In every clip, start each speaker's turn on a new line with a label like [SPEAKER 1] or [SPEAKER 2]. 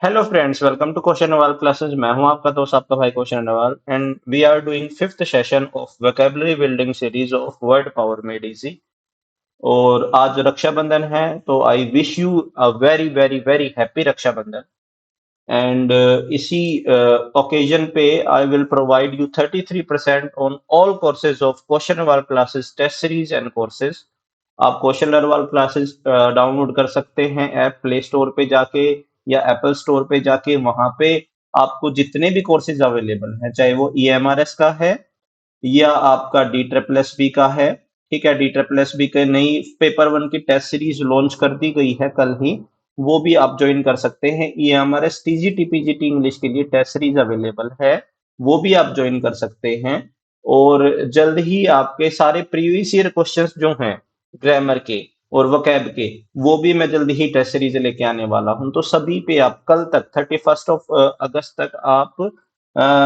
[SPEAKER 1] Hello friends, welcome to question Nawal classes. मैं हूं आपका दोस्त, आपका भाई question Nawal, and we are doing fifth session of vocabulary building series of word power made easy. और आज रक्षाबंधन है, तो I wish you a very very very happy Rakshabandhan. And इसी ओकेजन पे I will provide you 33% on all courses of question Nawal classes test series and courses. आप question Nawal classes download कर सकते हैं ऐप प्ले स्टोर पे जाके या एप्पल स्टोर पे जाके। वहां पे आपको जितने भी कोर्सेज अवेलेबल हैं, चाहे वो EMRS का है या आपका डी ट्रिपल एस बी का है। ठीक है, डी ट्रिपल एस बी के नई पेपर वन की टेस्ट सीरीज लॉन्च कर दी गई है कल ही, वो भी आप ज्वाइन कर सकते हैं। EMRS TGT PGT इंग्लिश के लिए टेस्ट सीरीज अवेलेबल है, वो भी आप ज्वाइन कर सकते हैं। और जल्द ही आपके सारे प्रीवियस ईयर क्वेश्चंस जो हैं ग्रामर के और वोकैब के, वो भी मैं जल्द ही टेस्ट सीरीज लेके आने वाला हूं। तो सभी पे आप कल तक 31 अगस्त तक आप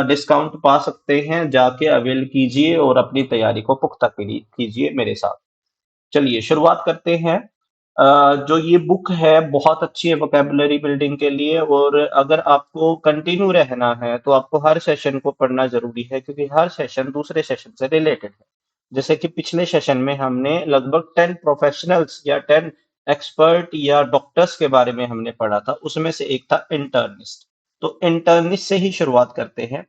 [SPEAKER 1] डिस्काउंट पा सकते हैं। जाके अवेल कीजिए और अपनी तैयारी को पुख्ता कीजिए मेरे साथ। चलिए शुरुआत करते हैं। जो ये बुक है बहुत अच्छी है वोकैबुलरी बिल्डिंग के लिए, और अगर आपको कंटिन्यू रहना है तो आपको हर सेशन को पढ़ना जरूरी है, क्योंकि हर सेशन दूसरे सेशन से रिलेटेड है। जैसे कि पिछले सेशन में हमने लगभग 10 प्रोफेशनल्स या 10 एक्सपर्ट या डॉक्टर्स के बारे में हमने पढ़ा था, उसमें से एक था इंटर्निस्ट। तो इंटर्निस्ट से ही शुरुआत करते हैं।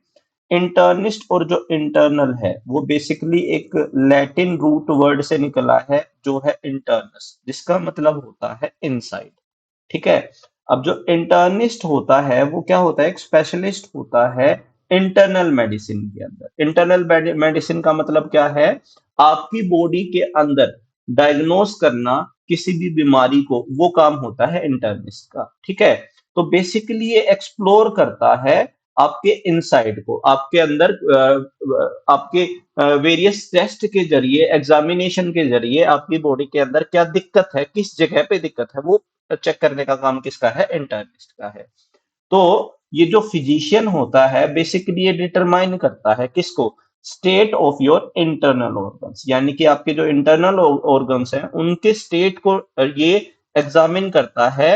[SPEAKER 1] इंटर्निस्ट और जो इंटरनल है वो बेसिकली एक लैटिन रूट वर्ड से निकला है, जो है इंटरनस, जिसका मतलब होता है इनसाइड। ठीक है। अब जो इंटर्निस्ट होता है वो क्या होता है, एक स्पेशलिस्ट होता है इंटरनल मेडिसिन के अंदर। इंटरनल मेडिसिन का मतलब क्या है, आपकी बॉडी के अंदर डायग्नोस करना किसी भी बीमारी को, वो काम होता है इंटर्निस्ट का। ठीक है। तो बेसिकली ये एक्सप्लोर करता है आपके इनसाइड को, आपके अंदर आपके वेरियस टेस्ट के जरिए, एग्जामिनेशन के जरिए आपकी बॉडी के अंदर क्या दिक्कत है, किस जगह पे दिक्कत है, वो चेक करने का काम किसका है, इंटर्निस्ट का है। तो ये जो फिजिशियन होता है बेसिकली ये डिटरमाइन करता है किसको, state of your internal organs, यानी कि आपके जो इंटरनल ऑर्गन्स हैं उनके स्टेट को ये एग्जामिन करता है।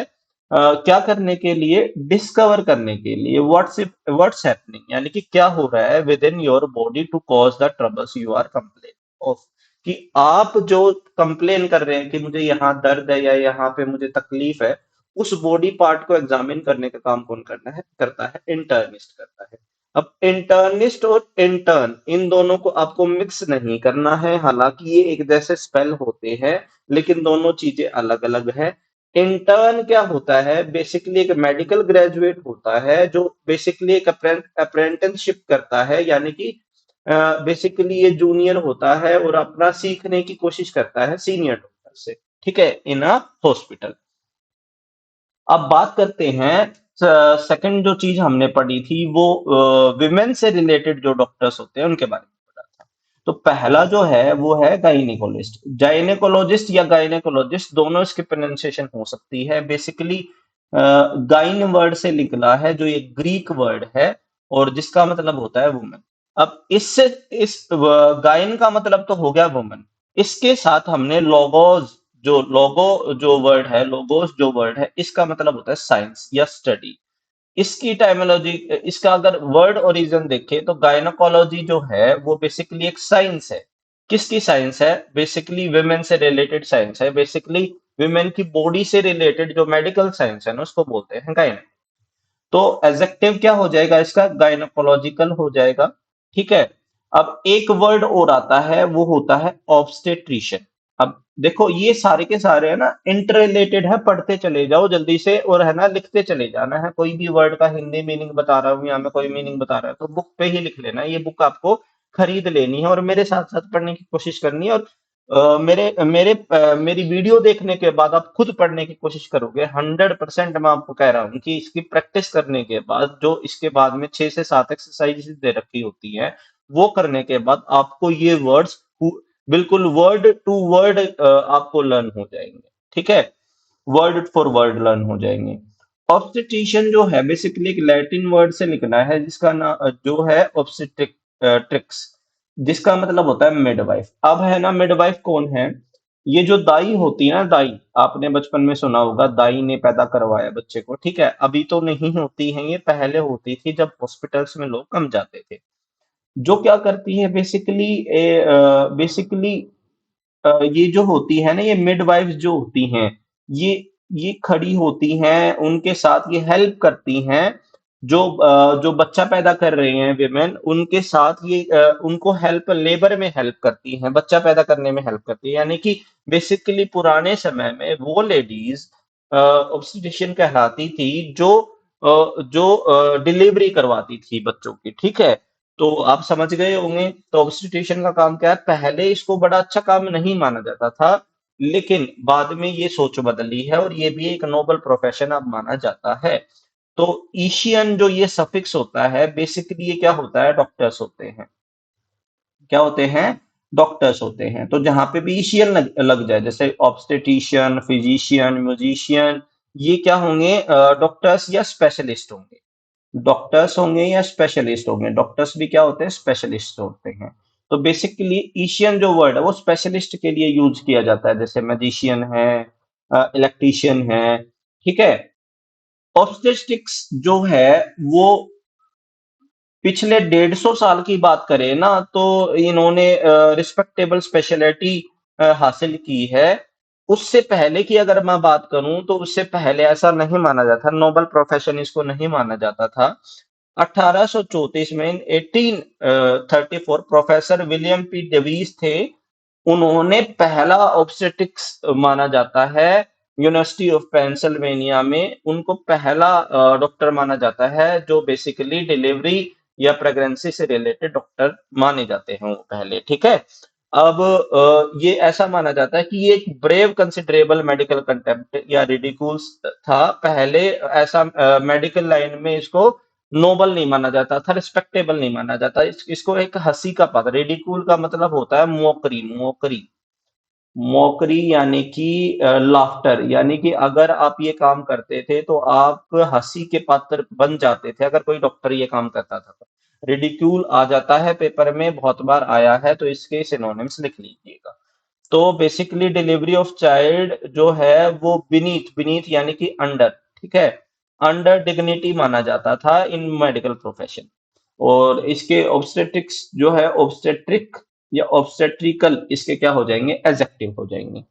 [SPEAKER 1] क्या करने के लिए, डिस्कवर करने के लिए व्हाट्स हैपनिंग, यानी कि क्या हो रहा है within your body to cause the troubles you are complain of. कि आप जो कंप्लेन कर रहे हैं कि मुझे यहाँ दर्द है या यहाँ पे मुझे तकलीफ है, उस बॉडी पार्ट को एग्जामिन करने का काम कौन करता है, इंटर्निस्ट करता है। अब इंटर्निस्ट और इंटर्न, इन दोनों को आपको मिक्स नहीं करना है, हालांकि ये एक जैसे स्पेल होते हैं लेकिन दोनों चीजें अलग अलग है। इंटर्न क्या होता है, बेसिकली एक मेडिकल ग्रेजुएट होता है जो बेसिकली एक अप्रेंटिसशिप करता है, यानी कि बेसिकली ये जूनियर होता है और अपना सीखने की कोशिश करता है सीनियर डॉक्टर से। ठीक है, इन अ हॉस्पिटल। अब बात करते हैं, सेकंड जो चीज हमने पढ़ी थी वो विमेन से रिलेटेड जो डॉक्टर्स होते हैं उनके बारे में पढ़ा था। तो पहला जो है वो है गायनिकोलॉजिस्ट। गायनिकोलॉजिस्ट या गायनिकोलॉजिस्ट दोनों इसकी प्रोनाउंसिएशन हो सकती है। बेसिकली गाइन वर्ड से निकला है, जो ये ग्रीक वर्ड है और जिसका मतलब होता है वुमेन। अब इससे इस गायन का मतलब तो हो गया वुमेन, इसके साथ हमने लोगोस, जो वर्ड है, लोगोस जो वर्ड है, इसका मतलब होता है साइंस या स्टडी। इसकी टाइमोलॉजी, इसका अगर वर्ड ओरिजिन देखें तो गायनोकोलॉजी जो है वो बेसिकली एक साइंस है। किसकी साइंस है, बेसिकली विमेन से रिलेटेड साइंस है। बेसिकली विमेन की बॉडी से रिलेटेड जो मेडिकल साइंस है ना, उसको बोलते हैं गायन। तो एडजेक्टिव क्या हो जाएगा इसका, गायनोकोलॉजिकल हो जाएगा। ठीक है। अब एक वर्ड और आता है, वो होता है ऑब्स्टेट्रिशियन। अब देखो ये सारे के सारे है ना इंटर रिलेटेड है, पढ़ते चले जाओ जल्दी से, और है ना लिखते चले जाना है। कोई भी वर्ड का हिंदी मीनिंग बता रहा हूँ या मैं कोई मीनिंग बता रहा हूँ तो बुक पे ही लिख लेना। ये बुक आपको खरीद लेनी है और मेरे साथ साथ पढ़ने की कोशिश करनी है। और मेरी वीडियो देखने के बाद आप खुद पढ़ने की कोशिश करोगे, 100% मैं आपको कह रहा हूँ कि इसकी प्रैक्टिस करने के बाद, जो इसके बाद में 6 से 7 एक्सरसाइज दे रखी होती है, वो करने के बाद आपको ये वर्ड्स बिल्कुल वर्ड टू वर्ड आपको लर्न हो जाएंगे। ठीक है, वर्ड फॉर वर्ड लर्न हो जाएंगे। ऑब्स्टेट्रिशियन जो है बेसिकली एक लैटिन वर्ड से निकला है, जिसका नाम जो है ऑब्स्टेट्रिक्स, जिसका मतलब होता है मिडवाइफ। अब है ना, मिडवाइफ कौन है, ये जो दाई होती है ना, दाई, आपने बचपन में सुना होगा, दाई ने पैदा करवाया बच्चे को, ठीक है, अभी तो नहीं होती है, ये पहले होती थी जब हॉस्पिटल्स में लोग कम जाते थे। जो क्या करती है बेसिकली, बेसिकली ये जो होती है ना, ये मिडवाइफ्स जो होती हैं, ये ये खड़ी होती हैं, उनके साथ ये हेल्प करती हैं, जो बच्चा पैदा कर रहे हैं विमेन, उनके साथ ये उनको हेल्प, लेबर में हेल्प करती हैं, बच्चा पैदा करने में हेल्प करती है। यानी कि बेसिकली पुराने समय में वो लेडीज ऑब्स्टेट्रिशियन कहलाती थी, जो डिलीवरी करवाती थी बच्चों की, ठीक है। तो आप समझ गए होंगे, तो ऑब्स्टिट्यूशन का काम क्या है, पहले इसको बड़ा अच्छा काम नहीं माना जाता था, लेकिन बाद में ये सोच बदली है और ये भी एक नोबल प्रोफेशन अब माना जाता है। तो ईशियन जो ये सफिक्स होता है, बेसिकली ये क्या होता है, डॉक्टर्स होते हैं, क्या होते हैं, डॉक्टर्स होते हैं। तो जहां पे भी ईशियन लग जाए, जैसे ऑब्स्टेटिशियन, फिजिशियन, म्यूजिशियन, ये क्या होंगे, डॉक्टर्स या स्पेशलिस्ट होंगे, डॉक्टर्स होंगे या स्पेशलिस्ट होंगे। डॉक्टर्स भी क्या होते हैं, स्पेशलिस्ट होते हैं। तो बेसिकली ईशियन जो वर्ड है वो स्पेशलिस्ट के लिए यूज किया जाता है, जैसे मैजिशियन है, इलेक्ट्रीशियन है, ठीक है। ऑब्स्टेटिक्स जो है वो पिछले 150 साल की बात करें ना, तो इन्होंने रिस्पेक्टेबल स्पेशलिटी हासिल की है। उससे पहले की अगर मैं बात करूं, तो उससे पहले ऐसा नहीं माना जाता, नोबल प्रोफेशन इसको नहीं माना जाता था। 1834 में, 1834, प्रोफेसर विलियम पी डेविस थे, उन्होंने पहला ऑब्स्टेटिक्स माना जाता है, यूनिवर्सिटी ऑफ पेंसिल्वेनिया में उनको पहला डॉक्टर माना जाता है, जो बेसिकली डिलीवरी या प्रेगनेंसी से रिलेटेड डॉक्टर माने जाते हैं वो पहले, ठीक है। अब ये ऐसा माना जाता है कि ये एक ब्रेव कंसिडरेबल मेडिकल कंटेम्प्ट या रिडिकूल्स था पहले। ऐसा मेडिकल लाइन में इसको नोबल नहीं माना जाता था, रिस्पेक्टेबल नहीं माना जाता, इसको एक हंसी का पात्र, रिडिकूल का मतलब होता है मोकरी, मोकरी, मौकरी यानी कि लाफ्टर, यानी कि अगर आप ये काम करते थे तो आप हंसी के पात्र बन जाते थे, अगर कोई डॉक्टर ये काम करता था तो। रिडिक्यूल आ जाता है पेपर में, बहुत बार आया है, तो इसके सिनोनिम्स लिख लीजिएगा। तो बेसिकली डिलीवरी ऑफ चाइल्ड जो है वो बीनीथ, बीनीथ यानी कि अंडर, ठीक है, अंडर डिग्निटी माना जाता था इन मेडिकल प्रोफेशन। और इसके ऑब्स्टेट्रिक्स जो है, ऑब्स्टेट्रिक या ऑब्स्टेट्रिकल, इसके क्या हो जाएंगे, एडजेक्टिव हो जाएंगे।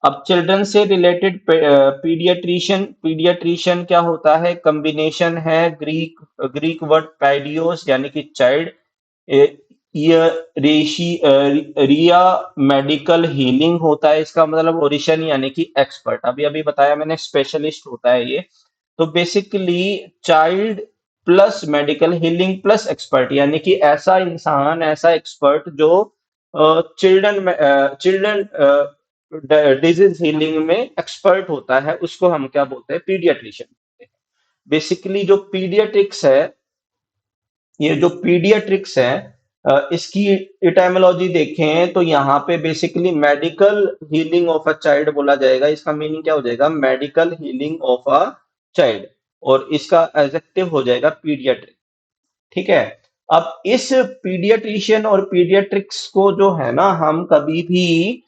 [SPEAKER 1] अब चिल्ड्रन से रिलेटेड पीडियाट्रिशियन, पीडियाट्रिशियन क्या होता है, कॉम्बिनेशन है ग्रीक ग्रीक वर्ड पैडियोस यानी कि चाइल्ड, ये रिया मेडिकल हीलिंग होता है, इसका मतलब ओरिशन यानी कि एक्सपर्ट, अभी अभी बताया मैंने, स्पेशलिस्ट होता है ये। तो basically child plus medical healing plus expert, यानी कि ऐसा इंसान, ऐसा एक्सपर्ट जो चिल्ड्रन चिल्ड्रन डिजीज हीलिंग में एक्सपर्ट होता है, उसको हम क्या बोलते हैं, पीडियाट्रिशियन बोलते हैं। बेसिकली जो पीडियाट्रिक्स है, ये जो पीडियाट्रिक्स है, इसकी इटाइमोलॉजी देखें तो यहाँ पे basically medical healing of a child बोला जाएगा, इसका मीनिंग क्या हो जाएगा, medical healing of a child, और इसका एडजेक्टिव हो जाएगा पीडियाट्रिक, ठीक है। अब इस पीडियाट्रिशियन और पीडियाट्रिक्स को जो है ना, हम कभी भी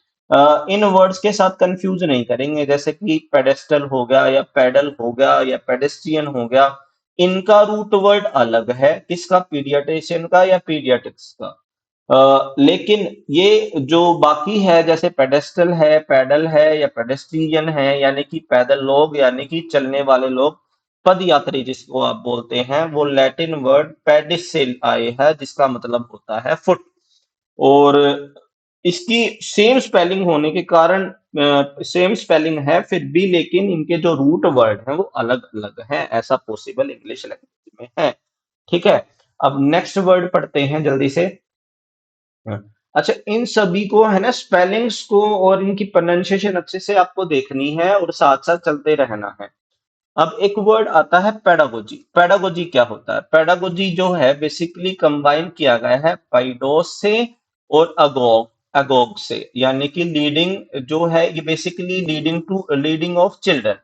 [SPEAKER 1] इन वर्ड्स के साथ कंफ्यूज नहीं करेंगे, जैसे कि पेडेस्टल हो गया या पेडल हो गया या पेडेस्ट्रियन हो गया, इनका रूट वर्ड अलग है, किसका, पीडियाट्रिशियन का या पीडियाट्रिक्स का। लेकिन ये जो बाकी है, जैसे पेडेस्टल है, पैडल है या पेडेस्ट्रियन है, यानी कि पैदल लोग, यानी कि चलने वाले लोग, पद यात्री जिसको आप बोलते हैं, वो लैटिन वर्ड पेडिस से आए है, जिसका मतलब होता है फुट। और इसकी सेम स्पेलिंग होने के कारण, सेम स्पेलिंग है फिर भी, लेकिन इनके जो रूट वर्ड हैं वो अलग अलग हैं, ऐसा पॉसिबल इंग्लिश लैंग्वेज में है, ठीक है। अब नेक्स्ट वर्ड पढ़ते हैं जल्दी से। हाँ। अच्छा, इन सभी को है ना, स्पेलिंग्स को और इनकी प्रोनाउंसिएशन अच्छे से आपको देखनी है और साथ साथ चलते रहना है। अब एक वर्ड आता है पेडागोजी। पेडागोजी क्या होता है, पेडागोजी जो है बेसिकली कंबाइन किया गया है पाइडोस से और अगोग, अगोग से, यानी कि लीडिंग जो है, ये basically leading to, leading of children.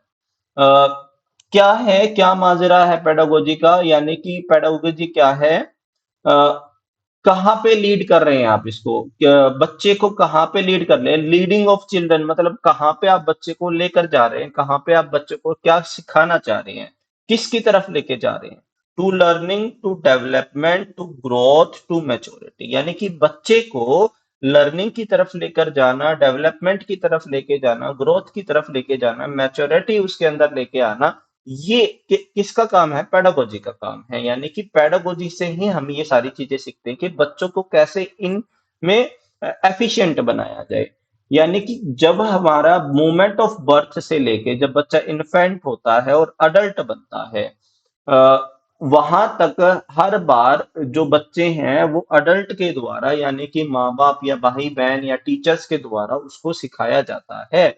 [SPEAKER 1] क्या है, क्या माजरा है पेडागोजी का, यानी कि पेडागोजी क्या है, कहाँ पे लीड कर रहे हैं आप इसको, बच्चे को कहाँ पे लीड कर रहे हैं, लीडिंग ऑफ चिल्ड्रन मतलब कहाँ पे आप बच्चे को लेकर जा रहे हैं, कहाँ पे आप बच्चे को क्या सिखाना चाह रहे हैं, किसकी तरफ लेके जा रहे हैं। To learning, to development, to growth, to maturity, यानी कि बच्चे को लर्निंग की तरफ लेकर जाना, डेवलपमेंट की तरफ लेके जाना, ग्रोथ की तरफ लेके जाना, मैच्योरिटी उसके अंदर लेके आना, ये किसका काम है, पेडागोजी का काम है। यानी कि पेडागोजी से ही हम ये सारी चीजें सीखते हैं कि बच्चों को कैसे इनमें एफिशिएंट बनाया जाए। यानी कि जब हमारा मोमेंट ऑफ बर्थ से लेके जब बच्चा इन्फेंट होता है और अडल्ट बनता है, वहां तक हर बार जो बच्चे हैं वो अडल्ट के द्वारा यानी कि माँ बाप या भाई बहन या टीचर्स के द्वारा उसको सिखाया जाता है।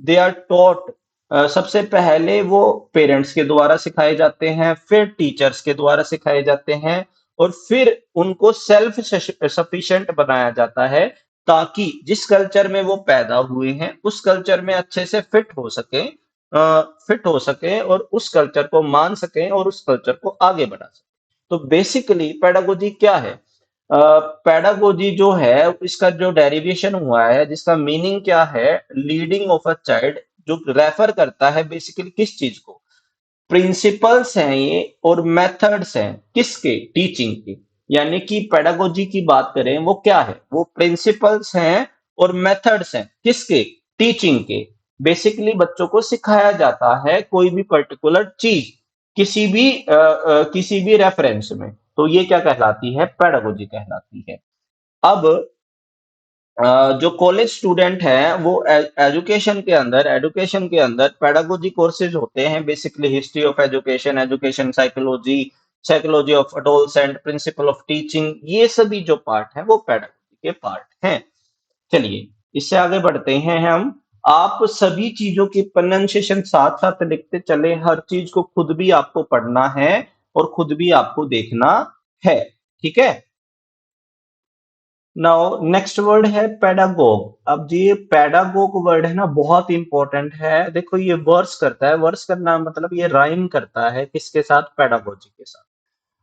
[SPEAKER 1] दे आर टॉट, सबसे पहले वो पेरेंट्स के द्वारा सिखाए जाते हैं, फिर टीचर्स के द्वारा सिखाए जाते हैं, और फिर उनको सेल्फ सफिशिएंट बनाया जाता है, ताकि जिस कल्चर में वो पैदा हुए हैं उस कल्चर में अच्छे से फिट हो सके और उस कल्चर को मान सकें और उस कल्चर को आगे बढ़ा सकें। तो बेसिकली पेडागोजी क्या है? पेडागोजी जो है इसका जो डेरिवेशन हुआ है, जिसका मीनिंग क्या है, लीडिंग ऑफ अ चाइल्ड, जो रेफर करता है बेसिकली किस चीज को, प्रिंसिपल्स हैं ये और मेथड्स हैं किसके, टीचिंग के। यानी कि पेडागोजी की बात करें वो क्या है, वो प्रिंसिपल्स हैं और मेथड्स हैं किसके, टीचिंग के। बेसिकली बच्चों को सिखाया जाता है कोई भी पर्टिकुलर चीज किसी भी रेफरेंस में, तो ये क्या कहलाती है, पेडागोजी कहलाती है। अब जो कॉलेज स्टूडेंट है वो एजुकेशन के अंदर पेडागोजी कोर्सेज होते हैं, basically history of education, education psychology, psychology of adolescent, principle of teaching, ये सभी जो पार्ट हैं वो पेडागोजी के पार्ट हैं। चलिए इससे आगे बढ़ते हैं हम। आप सभी चीजों की प्रोनाउंसिएशन साथ साथ लिखते चले, हर चीज को खुद भी आपको पढ़ना है और खुद भी आपको देखना है, ठीक है। नाउ नेक्स्ट वर्ड है पेडागोग। अब जी ये पेडागोग वर्ड है ना, बहुत इंपॉर्टेंट है। देखो ये वर्स करता है, वर्स करना मतलब ये राइम करता है किसके साथ, पेडागोजी के साथ।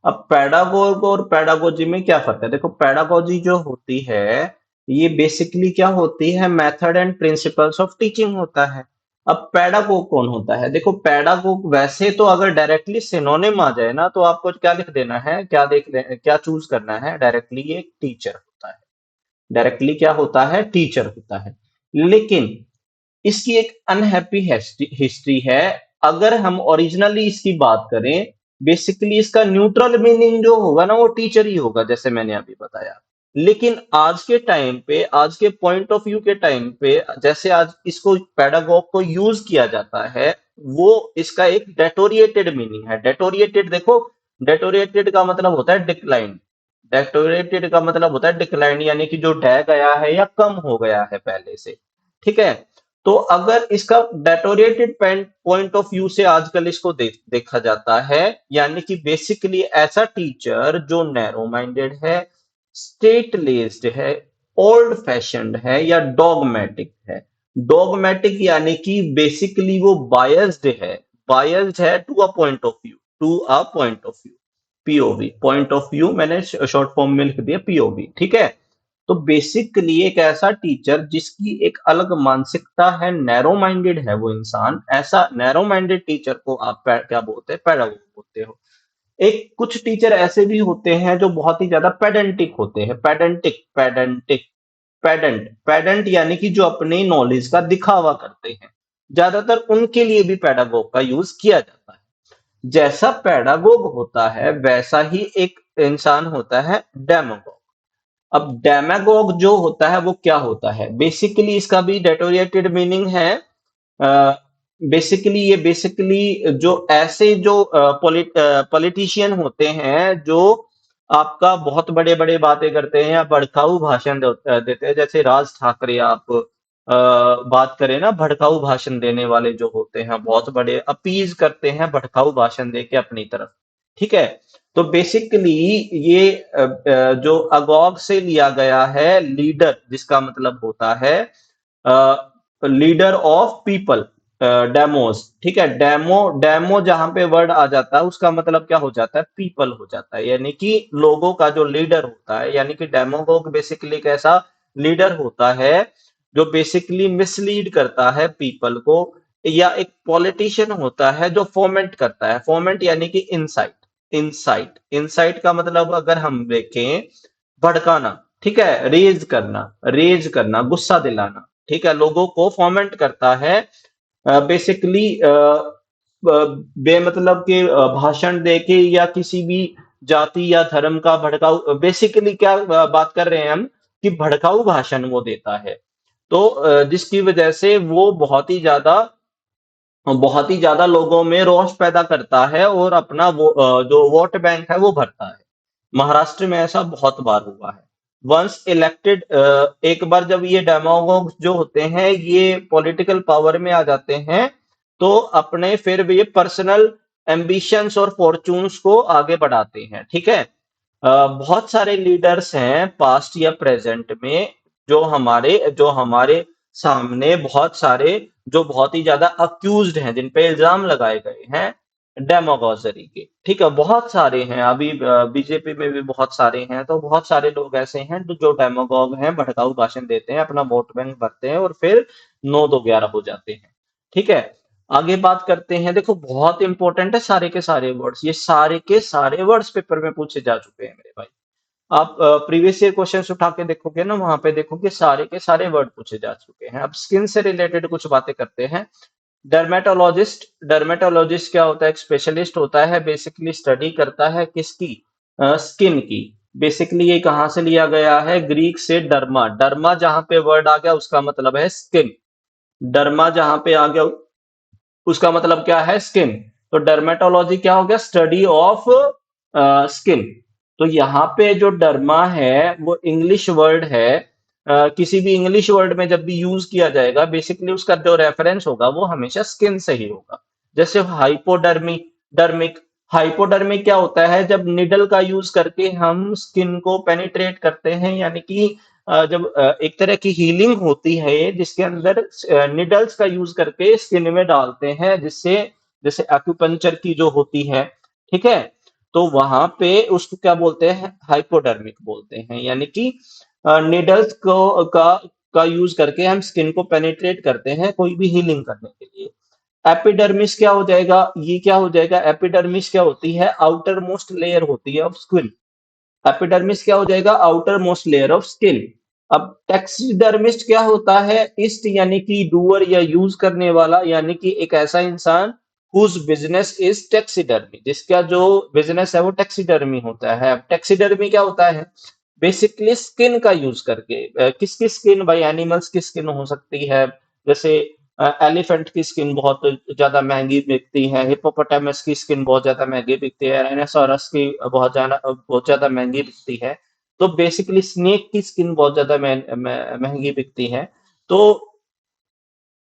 [SPEAKER 1] अब पेडागोग और पेडागोजी में क्या फर्क है, देखो पेडागोजी जो होती है ये बेसिकली क्या होती है, method and principles of teaching होता है। अब पेडागोग कौन होता है, देखो पेडागोग वैसे तो अगर डायरेक्टली सिनोनिम आ जाए ना तो आपको क्या लिख देना है, क्या चूज करना है, डायरेक्टली ये टीचर होता है। डायरेक्टली क्या होता है, टीचर होता है। लेकिन इसकी एक अनहैप्पी हिस्ट्री है। अगर हम ओरिजिनली इसकी बात करें, बेसिकली इसका न्यूट्रल मीनिंग जो होगा ना वो टीचर ही होगा, जैसे मैंने अभी बताया। लेकिन आज के टाइम पे, आज के पॉइंट ऑफ व्यू के टाइम पे, जैसे आज इसको पेडागॉग को यूज किया जाता है, वो इसका एक डेटोरिएटेड मीनिंग है। डेटोरिएटेड देखो, डेटोरिएटेड का मतलब होता है डिक्लाइन। डेटोरेटेड का मतलब होता है डिक्लाइन, यानी कि जो ढह गया है या कम हो गया है पहले से, ठीक है। तो अगर इसका डेटोरेटेड पॉइंट ऑफ व्यू से आजकल इसको देखा जाता है, यानी कि बेसिकली ऐसा टीचर जो नैरो माइंडेड है, स्ट्रेट लेस्ड है, ओल्ड फैशन्ड है या डॉगमेटिक है। डॉगमेटिक यानी कि बेसिकली वो बायस्ड है, बायस्ड है to a point of view, to a point of view, POV, point of view मैंने शॉर्ट फॉर्म में लिख दिया पीओवी, ठीक है। तो बेसिकली एक ऐसा टीचर जिसकी एक अलग मानसिकता है, नैरो माइंडेड है वो इंसान, ऐसा नैरो माइंडेड टीचर को आप क्या बोलते हैं, पैडागोग बोलते हो। एक कुछ टीचर ऐसे भी होते हैं जो बहुत ही ज्यादा पेडेंटिक होते हैं, पेडेंट यानी कि जो अपनी नॉलेज का दिखावा करते हैं, ज्यादातर उनके लिए भी पेडागोग का यूज किया जाता है। जैसा पैडागोग होता है वैसा ही एक इंसान होता है डेमागोग। अब डेमागोग जो होता है वो क्या होता है, बेसिकली इसका भी डेटोरिएटेड मीनिंग है। बेसिकली जो ऐसे जो पॉलिटिशियन होते हैं जो आपका बहुत बड़े बड़े बातें करते हैं या भड़काऊ भाषण देते हैं, जैसे राज ठाकरे आप बात करें ना, भड़काऊ भाषण देने वाले जो होते हैं, बहुत बड़े अपीज करते हैं भड़काऊ भाषण देके अपनी तरफ, ठीक है। तो बेसिकली ये जो अगोग से लिया गया है, लीडर जिसका मतलब होता है लीडर ऑफ पीपल, डेमोज, ठीक है। डेमो डेमो जहां पे वर्ड आ जाता है उसका मतलब क्या हो जाता है, पीपल हो जाता है, यानी कि लोगों का जो लीडर होता है, यानी कि डेमोगोग बेसिकली एक ऐसा लीडर होता है जो बेसिकली मिसलीड करता है पीपल को, या एक पॉलिटिशियन होता है जो फोमेंट करता है। फोमेंट यानी कि इंसाइट, इंसाइट का मतलब अगर हम देखें, भड़काना, ठीक है, रेज करना, गुस्सा दिलाना, ठीक है, लोगों को फोमेंट करता है बेसिकली बेमतलब के भाषण देके या किसी भी जाति या धर्म का भड़काऊ, बेसिकली क्या बात कर रहे हैं हम, कि भड़काऊ भाषण वो देता है। तो जिसकी वजह से वो बहुत ही ज्यादा लोगों में रोष पैदा करता है और अपना जो वोट बैंक है वो भरता है। महाराष्ट्र में ऐसा बहुत बार हुआ है। वंस इलेक्टेड, एक बार जब ये डेमागोग जो होते हैं ये पॉलिटिकल पावर में आ जाते हैं, तो अपने फिर भी ये पर्सनल एम्बिशंस और फॉर्चून्स को आगे बढ़ाते हैं, ठीक है। बहुत सारे लीडर्स हैं पास्ट या प्रेजेंट में, जो हमारे सामने बहुत सारे, जो बहुत ही ज्यादा अक्यूज्ड हैं, जिन पे इल्जाम लगाए गए हैं डेमोगोजरी के, ठीक है, बहुत सारे हैं। अभी बीजेपी में भी बहुत सारे हैं, तो बहुत सारे लोग ऐसे हैं जो डेमोगोग हैं, भड़काऊ भाषण देते हैं, अपना वोट बैंक भरते हैं और फिर 9-2-11 हो जाते हैं, ठीक है। आगे बात करते हैं, देखो बहुत इंपॉर्टेंट है सारे के सारे वर्ड्स, ये सारे के सारे वर्ड्स पेपर में पूछे जा चुके हैं मेरे भाई। आप प्रीवियस ईयर क्वेश्चंस उठा के देखोगे ना, वहां पे देखोगे सारे के सारे वर्ड पूछे जा चुके हैं। अब स्किन से रिलेटेड कुछ बातें करते हैं। डर्मेटोलॉजिस्ट क्या होता है, एक स्पेशलिस्ट होता है, बेसिकली स्टडी करता है किसकी, स्किन की। बेसिकली ये कहाँ से लिया गया है, ग्रीक से डर्मा, डर्मा जहां पे वर्ड आ गया उसका मतलब है स्किन, डर्मा जहां पे आ गया उसका मतलब क्या है, स्किन। तो डर्मेटोलॉजी क्या हो गया, स्टडी ऑफ स्किन। तो यहाँ पे जो डर्मा है वो इंग्लिश वर्ड है, किसी भी इंग्लिश वर्ड में जब भी यूज किया जाएगा बेसिकली उसका जो रेफरेंस होगा वो हमेशा स्किन से ही होगा। जैसे हाइपोडर्मी, डर्मिक, हाइपोडर्मिक क्या होता है, जब निडल का यूज करके हम स्किन को पेनिट्रेट करते हैं, यानी कि जब एक तरह की हीलिंग होती है जिसके अंदर निडल्स का यूज करके स्किन में डालते हैं, जिससे, जैसे एक्यूपंक्चर की जो होती है, ठीक है, तो वहां पे उसको क्या बोलते हैं, हाइपोडर्मिक बोलते हैं, यानी कि निडल्स को का यूज करके हम स्किन को पेनिट्रेट करते हैं कोई भी हीलिंग करने के लिए। एपिडर्मिस क्या हो जाएगा, ये क्या हो जाएगा, एपिडर्मिस क्या होती है, आउटर मोस्ट लेयर होती है ऑफ स्किन। एपिडर्मिस क्या हो जाएगा, outer most layer of skin. अब टेक्सिडर्मिस्ट क्या होता है, इस्ट यानी कि डूअर या यूज करने वाला, यानी कि एक ऐसा इंसान हुज बिजनेस इज टेक्सिडर्मी, जिसका जो बिजनेस है वो टेक्सिडर्मी होता है। अब टेक्सिडर्मी क्या होता है, बेसिकली स्किन का यूज करके, किसकी स्किन, भाई एनिमल्स की स्किन हो सकती है, जैसे एलिफेंट की स्किन बहुत ज्यादा महंगी बिकती है, हिप्पोपोटामस की स्किन बहुत ज्यादा महंगी बिकती है, राइनोसोरस की बहुत ज्यादा महंगी बिकती है। तो बेसिकली स्नेक की स्किन बहुत ज्यादा महंगी बिकती है। तो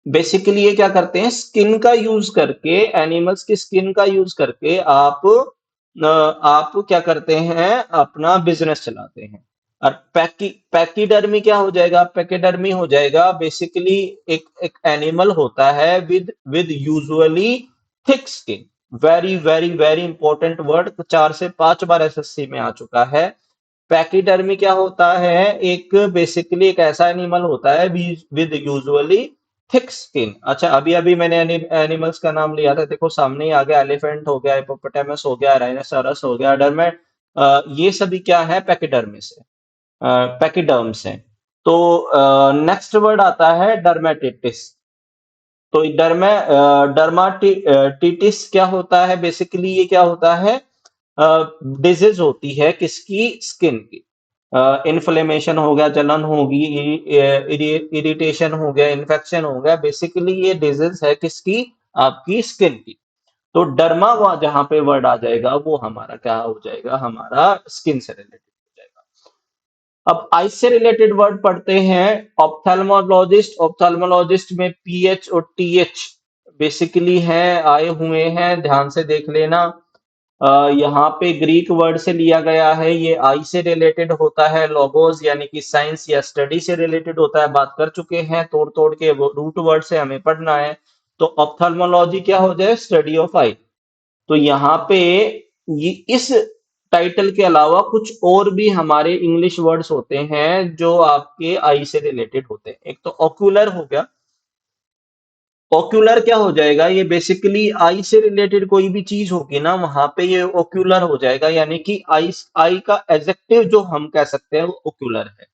[SPEAKER 1] बेसिकली ये क्या करते हैं, स्किन का यूज करके, एनिमल्स की स्किन का यूज करके आप क्या करते हैं, अपना बिजनेस चलाते हैं। और पैकीडर्मी क्या हो जाएगा, पैकीडर्मी हो जाएगा बेसिकली एक एक एनिमल होता है with usually thick skin. Very very very important word, 4 से 5 बार एसएससी में आ चुका है। पैकीडर्मी क्या होता है, एक बेसिकली एक ऐसा एनिमल होता है विद यूजुअली थिक स्किन। अच्छा, अभी अभी मैंने एनिमल्स का नाम लिया था, देखो सामने ही आ गया, एलिफेंट हो गया, हिप्पोपोटामस हो गया, राइनोसोरस हो गया, डर्मेट, ये सभी क्या है, पैकीडर्मिस है, पैकीडर्म्स है। तो नेक्स्ट वर्ड आता है डर्मेटिटिस। तो डर्माटिटिस क्या होता है, बेसिकली ये क्या होता है, डिजीज होती है किसकी, स्किन की। इन्फ्लेमेशन हो गया, जलन होगी, इरिटेशन हो गया, इन्फेक्शन हो गया, बेसिकली ये डिजीज है किसकी, आपकी स्किन की। तो डर्मा जहां पे वर्ड आ जाएगा वो हमारा क्या हो जाएगा, हमारा स्किन से रिलेटेड हो जाएगा। अब आइस से रिलेटेड वर्ड पढ़ते हैं। ऑप्थेल्मोलॉजिस्ट, ऑप्थेल्मोलॉजिस्ट में पीएच और टीएच बेसिकली है, आए हुए हैं, ध्यान से देख लेना। यहाँ पे ग्रीक वर्ड से लिया गया है, ये आई से रिलेटेड होता है, लोगोस यानी कि साइंस या स्टडी से रिलेटेड होता है, बात कर चुके हैं, तोड़ तोड़ के वो रूट वर्ड से हमें पढ़ना है। तो ऑप्थेल्मोलॉजी क्या हो जाए, स्टडी ऑफ आई। तो यहाँ पे ये इस टाइटल के अलावा कुछ और भी हमारे इंग्लिश वर्ड्स होते हैं जो आपके आई से रिलेटेड होते हैं। एक तो ऑक्यूलर हो गया। ऑक्यूलर क्या हो जाएगा, ये बेसिकली आई से रिलेटेड कोई भी चीज होगी ना, वहां पे ये ऑक्यूलर हो जाएगा, यानी कि आई आई का एडजेक्टिव जो हम कह सकते हैं वो ऑक्यूलर है।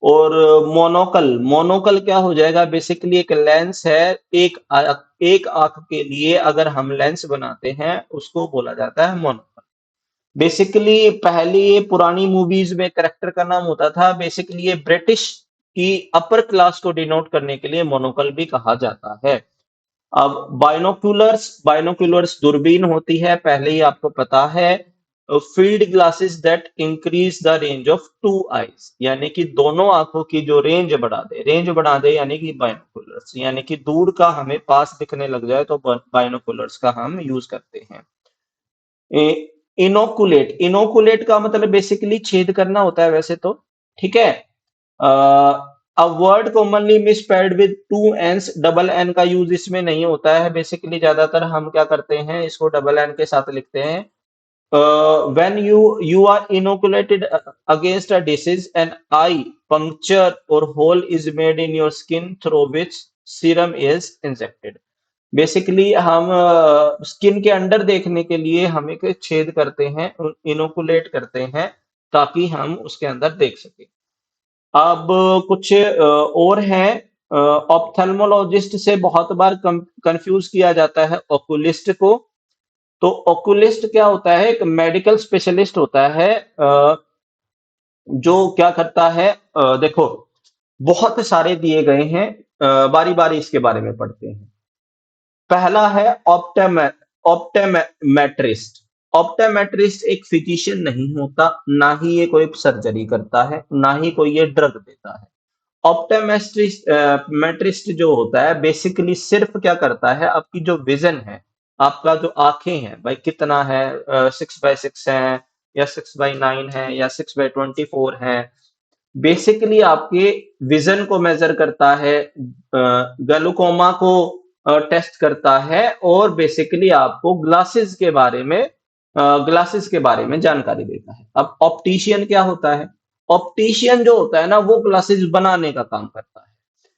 [SPEAKER 1] और मोनोकल, मोनोकल क्या हो जाएगा, बेसिकली एक लेंस है। एक आंख के लिए अगर हम लेंस बनाते हैं उसको बोला जाता है मोनोकल। बेसिकली पहले ये पुरानी मूवीज में करेक्टर का नाम होता था, बेसिकली ये ब्रिटिश की अपर क्लास को डिनोट करने के लिए मोनोकल भी कहा जाता है। अब बाइनोक्यूलर्स, बाइनोक्यूलर्स दूरबीन होती है, पहले ही आपको पता है। Field glasses that increase the range of two eyes, यानी कि दोनों आंखों की जो रेंज बढ़ा दे, रेंज बढ़ा दे, यानी कि बाइनोक्यूलर्स, यानी कि दूर का हमें पास दिखने लग जाए तो बाइनोक्यूलर्स का हम यूज करते हैं। इनोकुलेट, इनोकुलेट का मतलब बेसिकली छेद करना होता है वैसे तो, ठीक है। A word commonly misspelled with two Ns, double N का यूज इसमें नहीं होता है। बेसिकली ज्यादातर हम क्या करते हैं, इसको डबल एन के साथ लिखते हैं। When you are inoculated against a disease, an I puncture और hole is made in your skin through which serum is injected. Basically हम स्किन के अंडर देखने के लिए हम एक छेद करते हैं, इनोकुलेट करते हैं, ताकि हम उसके अंदर देख सकें। अब कुछ और हैं। ऑप्थेल्मोलॉजिस्ट से बहुत बार कंफ्यूज किया जाता है ओकुलिस्ट को। तो ओकुलिस्ट क्या होता है, एक मेडिकल स्पेशलिस्ट होता है, जो क्या करता है, देखो बहुत सारे दिए गए हैं, बारी बारी इसके बारे में पढ़ते हैं। पहला है ऑप्टेमेट्रिस्ट। ऑप्टेमेट्रिस्ट एक फिजिशियन नहीं होता, ना ही ये कोई सर्जरी करता है, ना ही कोई ये ड्रग देता है। ऑप्टोमेट्रिस्ट मेट्रिस्ट जो होता है बेसिकली सिर्फ क्या करता है, आपकी जो विजन है, आपका जो आंखें हैं भाई कितना है, 6/6 है या 6/9 है या 6/24 है, बेसिकली आपके विजन को मेजर करता है, ग्लूकोमा को टेस्ट करता है, और बेसिकली आपको ग्लासेस के बारे में जानकारी देता है। अब ऑप्टिशियन क्या होता है, ऑप्टिशियन जो होता है ना वो ग्लासेस बनाने का काम करता है।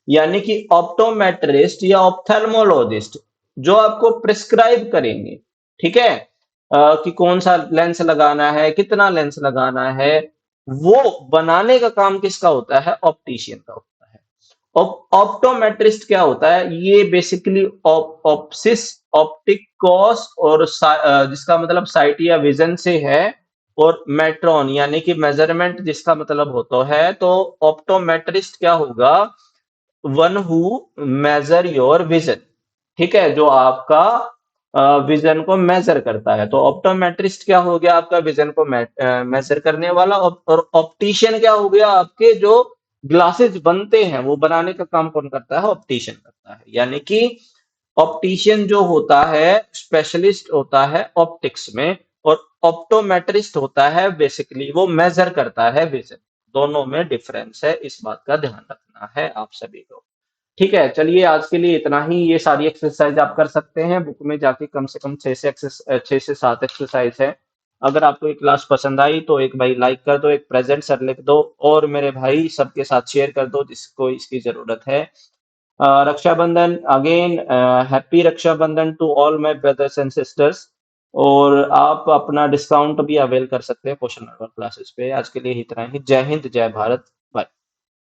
[SPEAKER 1] यानी कि ऑप्टोमेट्रिस्ट या ऑप्थेल्मोलॉजिस्ट जो आपको प्रिस्क्राइब करेंगे, ठीक है, कि कौन सा लेंस लगाना है, कितना लेंस लगाना है, वो बनाने का काम किसका होता है, ऑप्टिशियन का होता है। ऑप्टोमेट्रिस्ट क्या होता है, ये बेसिकली ऑप्सिस, ऑप्टिकॉस और जिसका मतलब साइट या विजन से है, और मेट्रॉन यानी कि मेजरमेंट जिसका मतलब होता है। तो ऑप्टोमेट्रिस्ट क्या होगा, one who major your vision, ठीक है, जो आपका विजन को मेजर करता है। तो ऑप्टोमेट्रिस्ट क्या हो गया, आपका विजन को मेजर करने वाला। और ऑप्टिशियन क्या हो गया, आपके जो ग्लासेस बनते हैं वो बनाने का काम कौन करता है, ऑप्टिशियन करता है। यानी कि ऑप्टिशियन जो होता है स्पेशलिस्ट होता है ऑप्टिक्स में, और ऑप्टोमेट्रिस्ट होता है बेसिकली वो मेजर करता है विजन। दोनों में डिफरेंस है, इस बात का ध्यान रखना है आप सभी को। ठीक है, चलिए आज के लिए इतना ही। ये सारी एक्सरसाइज आप कर सकते हैं, बुक में जाके कम से कम 6 से 7 एक्सरसाइज है। अगर आपको ये क्लास पसंद आई तो एक भाई लाइक कर दो, एक प्रेजेंट सर लिख दो, और मेरे भाई सबके साथ शेयर कर दो जिसको इसकी जरूरत है। Rakshabandhan again, happy Rakshabandhan to all my brothers and sisters. और आप अपना डिस्काउंट भी अवेल कर सकते हैं क्वेश्चन नंबर क्लासेस पे। आज के लिए इतना ही। जय हिंद, जय भारत, बाय।